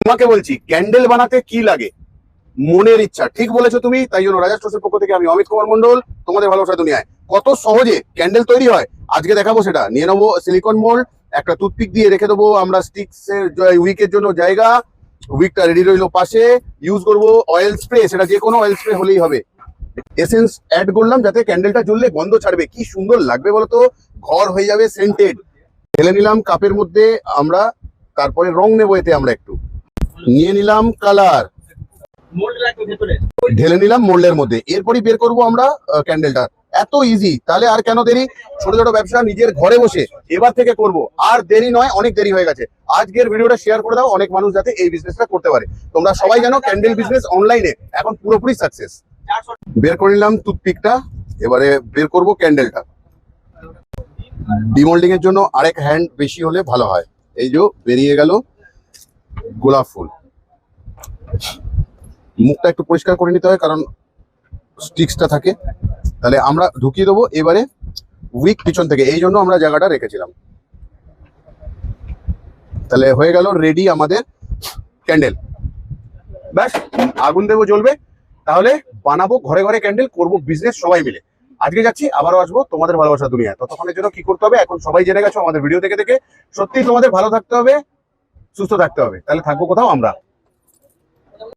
তোমাকে বলছি ক্যান্ডেল বানাতে কি লাগে? মনের ইচ্ছা। ঠিক বলেছো তুমি। তাই জন্য রাজা স্টোর্সের পক্ষ থেকে আমি অমিত কুমার মন্ডল, তোমাদের ভালোবাসা দুনিয়ায়। কত সহজে ক্যান্ডেল তৈরি হয় আজকে দেখাবো। সেটা নিয়ে নেবো সিলিকন মোল্ড, একটা টুথপিক দিয়ে রেখে দেবো আমরা স্টিক্স এর উইকের জন্য জায়গা। উইকটা রেডি রইলো পাশে। ইউজ করবো অয়েল স্প্রে, সেটা যে কোনো অয়েল স্প্রে হলেই হবে। এসেন্স অ্যাড করলাম যাতে ক্যান্ডেলটা জ্বললে গন্ধ ছাড়বে। কি সুন্দর লাগবে বলতো, ঘর হয়ে যাবে সেন্টেড। ঢেলে নিলাম কাপের মধ্যে আমরা, তারপরে রং নেবো এতে আমরা একটু। নিয়ে নিলাম কালার, ঢেলে নিলাম মোল্ডের মধ্যে। এরপরই বের করবো আমরা ক্যান্ডেলটা। এত ইজি, তাহলে আর কেন দেরি? ছোট ছোট ব্যবসা নিজের ঘরে বসে এবার থেকে করব। আর দেরি নয়, অনেক দেরি হয়ে গেছে। আজকের ভিডিওটা শেয়ার করে দাও, অনেক মানুষ যাতে এই বিজনেসটা করতে পারে। তোমরা সবাই জানো ক্যান্ডেল বিজনেস অনলাইনে এখন পুরোপুরি সাকসেস। বের করে নিলাম টুথপিকটা, এবারে বের করব ক্যান্ডেলটা। ডিমোল্ডিং এর জন্য আরেক হ্যান্ড বেশি হলে ভালো হয়। এই যে বেরিয়ে গেল গোলাপ ফুল। মুখটা একটু পরিষ্কার করে নিতে হয় কারণ স্টিক্সটা থাকে। তাহলে আমরা ঢুকিয়ে দেবো এবারে উইক পিছন থেকে, এই জন্য আমরা জায়গাটা রেখেছিলাম। তাহলে হয়ে গেল রেডি আমাদের ক্যান্ডেল। ব্যাস, আগুন দেবো, জ্বলবে। তাহলে বানাবো ঘরে ঘরে ক্যান্ডেল, করবো বিজনেস সবাই মিলে। আজকে যাচ্ছি, আবারও আসবো তোমাদের ভালোবাসা দুনিয়ায়। ততক্ষণের জন্য কি করতে হবে এখন সবাই জেনে গেছো আমাদের ভিডিও থেকে। সত্যি তোমাদের ভালো থাকতে হবে, সুস্থ থাকতে হবে। তাহলে থাকবো কোথাও আমরা।